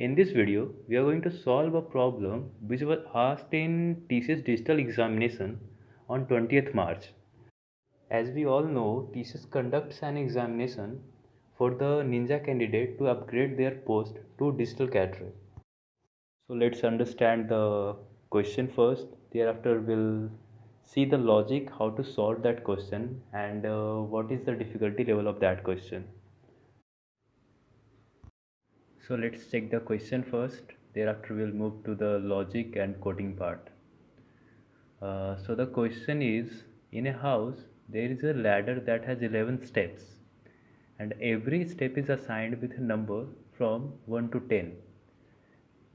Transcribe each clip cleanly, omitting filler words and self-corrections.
In this video, we are going to solve a problem which was asked in TCS Digital Examination on 20th March. As we all know, TCS conducts an examination for the Ninja candidate to upgrade their post to Digital Cadre. So let's understand the question first. Thereafter, we'll see the logic how to solve that question and what is the difficulty level of that question. So let's check the question first. Thereafter, we'll move to the logic and coding part. So the question is, in a house, there is a ladder that has 11 steps, and every step is assigned with a number from 1 to 10.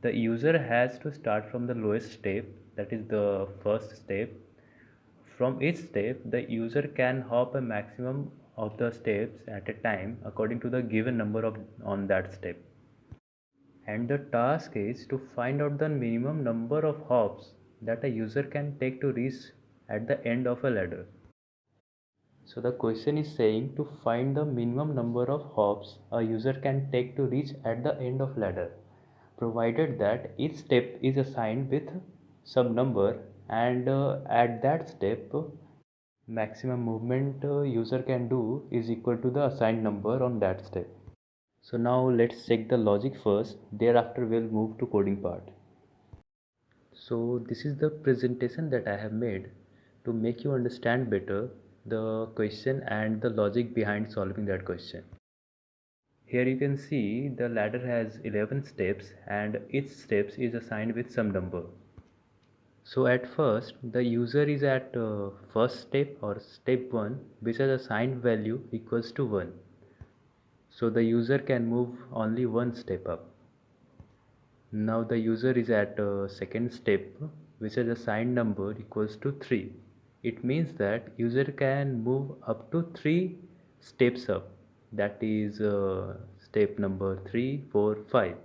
The user has to start from the lowest step, that is the first step. From each step, the user can hop a maximum of the steps at a time according to the given number of on that step. And the task is to find out the minimum number of hops that a user can take to reach at the end of a ladder. So the question is saying to find the minimum number of hops a user can take to reach at the end of ladder, provided that each step is assigned with some number and at that step maximum movement user can do is equal to the assigned number on that step. So now let's check the logic first, thereafter we'll move to coding part. So this is the presentation that I have made to make you understand better the question and the logic behind solving that question. Here you can see the ladder has 11 steps and each steps is assigned with some number. So at first the user is at first step or step 1, which has assigned value equals to 1. So the user can move only one step up. Now the user is at second step, which has assigned number equals to 3. It means that user can move up to 3 steps up, that is step number 3, 4, 5.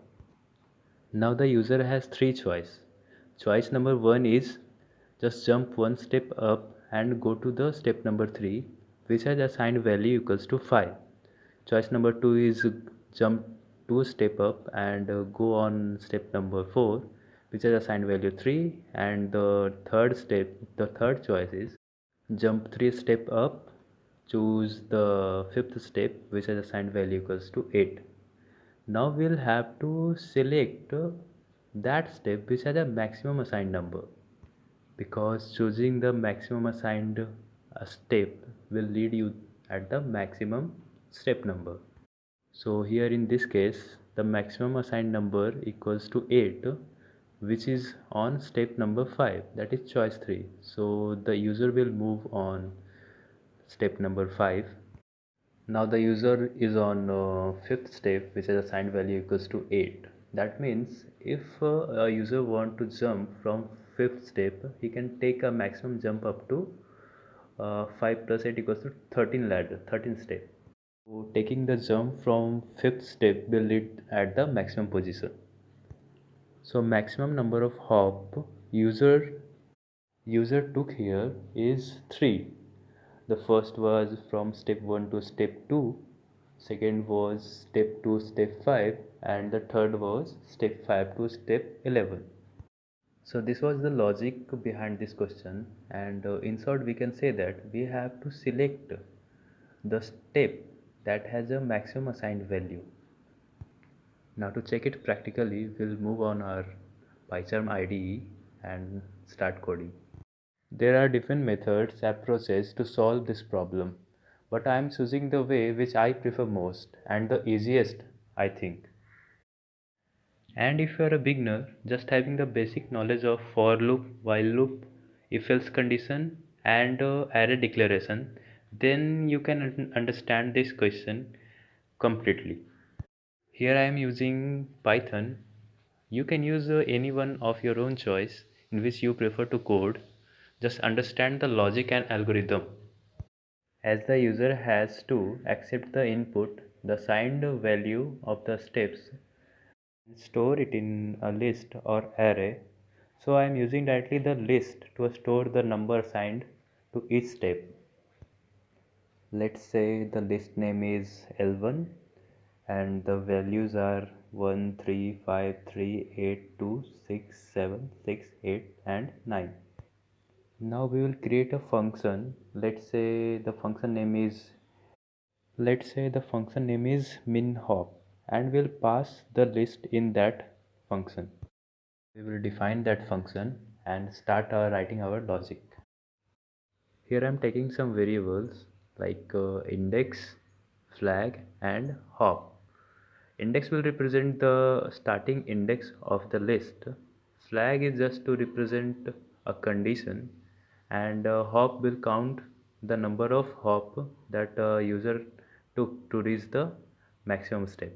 Now the user has 3 choice. Choice number 1 is just jump one step up and go to the step number 3, which has assigned value equals to 5. Choice number 2 is jump 2 step up and go on step number 4, which has assigned value 3. And the third choice is jump 3 step up, choose the fifth step, which has assigned value equals to 8. Now we'll have to select that step which has a maximum assigned number, because choosing the maximum assigned step will lead you at the maximum step number. So here in this case the maximum assigned number equals to 8, which is on step number 5, that is choice 3. So the user will move on step number 5. Now the user is on fifth step, which is assigned value equals to 8. That means if a user want to jump from fifth step, he can take a maximum jump up to 5 plus 8 equals to 13 ladder, 13 step. So taking the jump from fifth step will lead at the maximum position. So maximum number of hop user took here is 3. The first was from step 1 to step 2, second was step 2 step 5, and the third was step 5 to step 11. So this was the logic behind this question, and in short we can say that we have to select the step that has a maximum assigned value. Now to check it practically, we'll move on our PyCharm IDE and start coding. There are different methods, approaches to solve this problem, but I am choosing the way which I prefer most and the easiest, I think. And if you are a beginner, just having the basic knowledge of for loop, while loop, if else condition, and array declaration, then you can understand this question completely. Here I am using Python. You can use any one of your own choice in which you prefer to code. Just understand the logic and algorithm. As the user has to accept the input, the assigned value of the steps, and store it in a list or array. So I am using directly the list to store the number assigned to each step. Let's say the list name is L1 and the values are 1 3 5 3 8 2 6 7 6 8 and 9. Now we will create a function. Let's say the function name is minhop, and we'll pass the list in that function. We will define that function and start writing our logic. Here I am taking some variables like index, flag and hop. Index will represent the starting index of the list. Flag is just to represent a condition, and hop will count the number of hop that user took to reach the maximum step.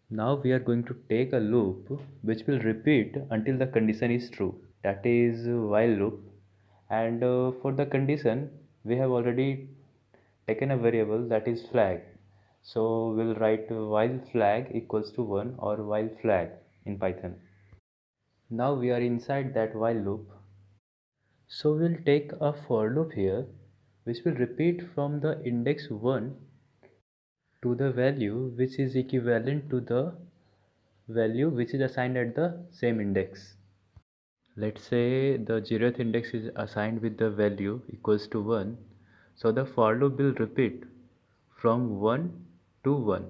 Now we are going to take a loop which will repeat until the condition is true. That is while loop. And for the condition, we have already taken a variable that is flag. So we'll write while flag equals to 1 or while flag in Python. Now we are inside that while loop. So we'll take a for loop here which will repeat from the index 1 to the value which is equivalent to the value which is assigned at the same index. Let's say the 0th index is assigned with the value equals to 1. So the for loop will repeat from 1 to 1.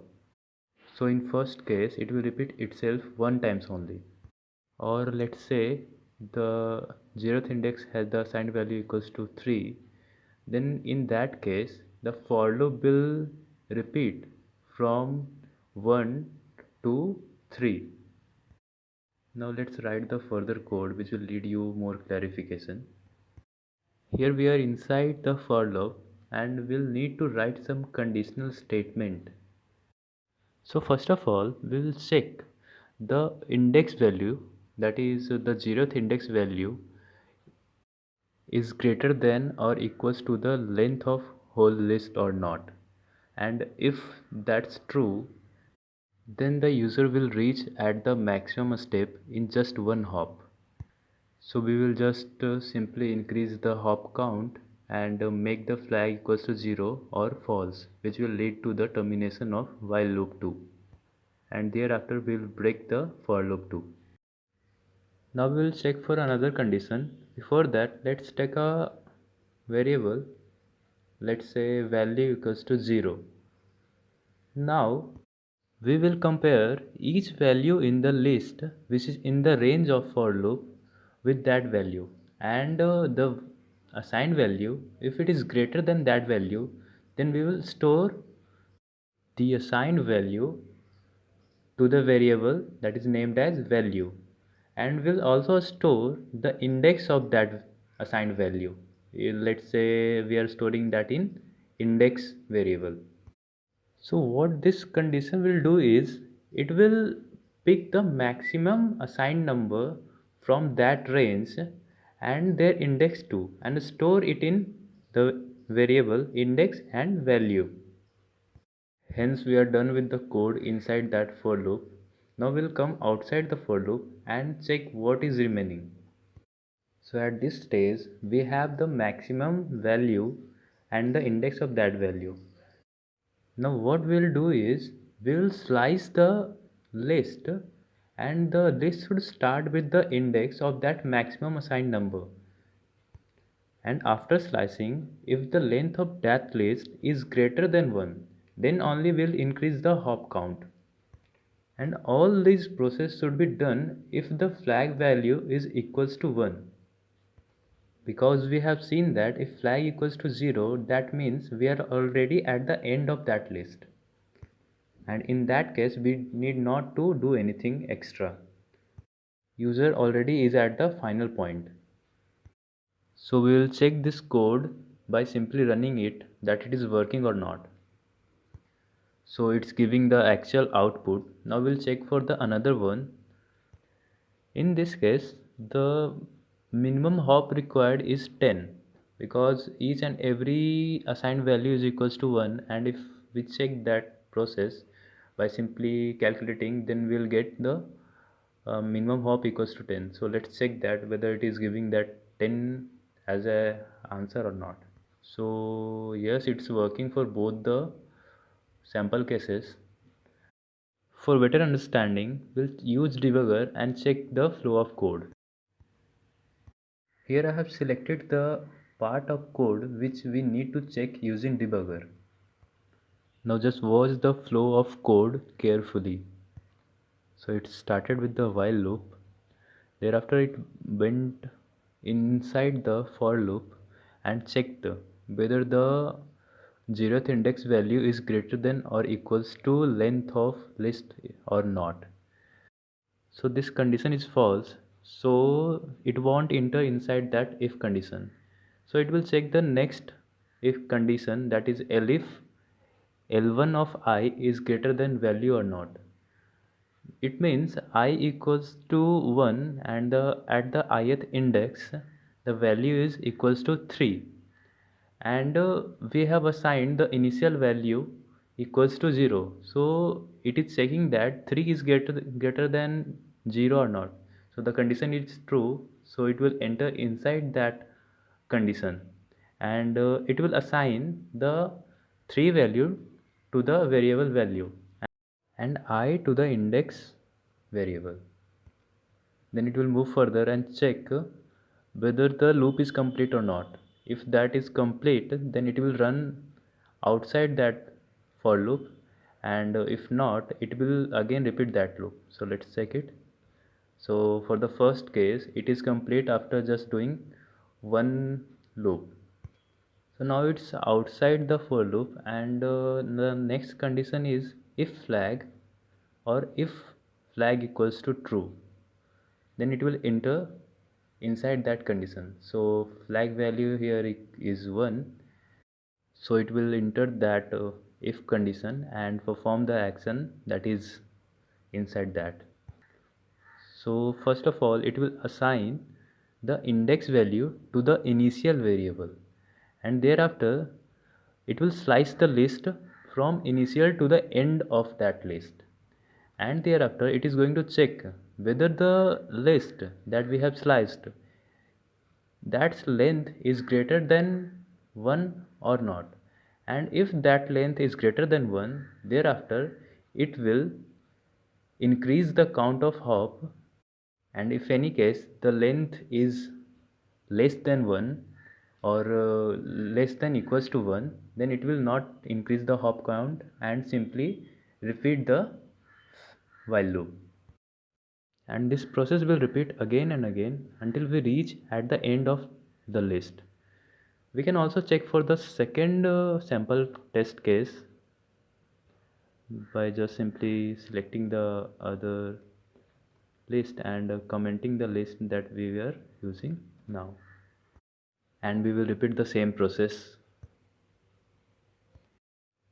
So in first case it will repeat itself one times only. Or let's say the 0th index has the assigned value equals to 3. Then in that case the for loop will repeat from 1 to 3. Now let's write the further code which will lead you more clarification. Here we are inside the for loop and we'll need to write some conditional statement. So first of all we will check the index value, that is the 0th index value is greater than or equals to the length of whole list or not. And if that's true, then the user will reach at the maximum step in just one hop. So we will just simply increase the hop count and make the flag equals to 0 or false, which will lead to the termination of while loop 2. And thereafter we will break the for loop 2. Now we will check for another condition. Before that, let's take a variable. Let's say value equals to 0. Now we will compare each value in the list which is in the range of for loop with that value, and the assigned value, if it is greater than that value, then we will store the assigned value to the variable that is named as value, and will also store the index of that assigned value. Let's say we are storing that in index variable. So what this condition will do is it will pick the maximum assigned number from that range and their index too, and store it in the variable index and value. Hence we are done with the code inside that for loop. Now we'll come outside the for loop and check what is remaining. So at this stage we have the maximum value and the index of that value. Now what we'll do is we'll slice the list, and the list should start with the index of that maximum assigned number. And after slicing, if the length of that list is greater than 1, then only we'll increase the hop count. And all this process should be done if the flag value is equals to 1. Because we have seen that if flag equals to 0, that means we are already at the end of that list. And in that case we need not to do anything extra. User already is at the final point. So we will check this code by simply running it that it is working or not. So it's giving the actual output. Now we'll check for the another one. In this case the minimum hop required is 10, because each and every assigned value is equals to 1, and if we check that process by simply calculating, then we'll get the minimum hop equals to 10. So let's check that whether it is giving that 10 as a answer or not. So yes, it's working for both the sample cases. For better understanding, we'll use debugger and check the flow of code. Here I have selected the part of code which we need to check using debugger. Now just watch the flow of code carefully. So it started with the while loop. Thereafter it went inside the for loop and checked whether the 0th index value is greater than or equals to length of list or not. So this condition is false, so it won't enter inside that if condition. So it will check the next if condition, that is elif L1 of I is greater than value or not. It means I equals to 1 and at the ith index the value is equals to 3, and we have assigned the initial value equals to 0, so it is checking that 3 is greater than 0 or not. So the condition is true, so it will enter inside that condition, and it will assign the 3 value to the variable value and I to the index variable. Then it will move further and check whether the loop is complete or not. If that is complete, then it will run outside that for loop, and if not, it will again repeat that loop. So let's check it. So for the first case, it is complete after just doing one loop. So now it's outside the for loop, and the next condition is if flag or if flag equals to true, then it will enter inside that condition. So flag value here is 1, so it will enter that if condition and perform the action that is inside that. So first of all, it will assign the index value to the initial variable, and thereafter it will slice the list from initial to the end of that list, and thereafter it is going to check whether the list that we have sliced, that's length is greater than 1 or not, and if that length is greater than 1, thereafter it will increase the count of hop, and if any case the length is less than 1 or less than equals to 1, then it will not increase the hop count and simply repeat the while loop. And this process will repeat again and again until we reach at the end of the list. We can also check for the second sample test case by just simply selecting the other list and commenting the list that we were using now, and we will repeat the same process.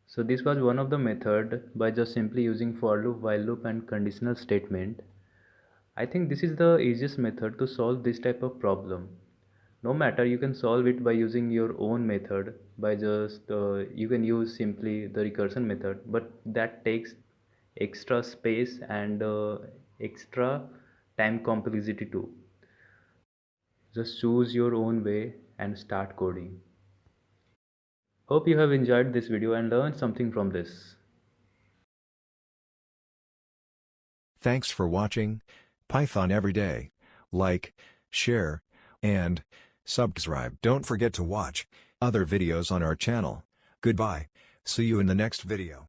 So this was one of the method by just simply using for loop, while loop and conditional statement. I think this is the easiest method to solve this type of problem. No matter, you can solve it by using your own method, by just you can use simply the recursion method, but that takes extra space and extra time complexity too. Just choose your own way and start coding. Hope you have enjoyed this video and learned something from this. Thanks for watching Python Everyday. Like, share, and subscribe. Don't forget to watch other videos on our channel. Goodbye. See you in the next video.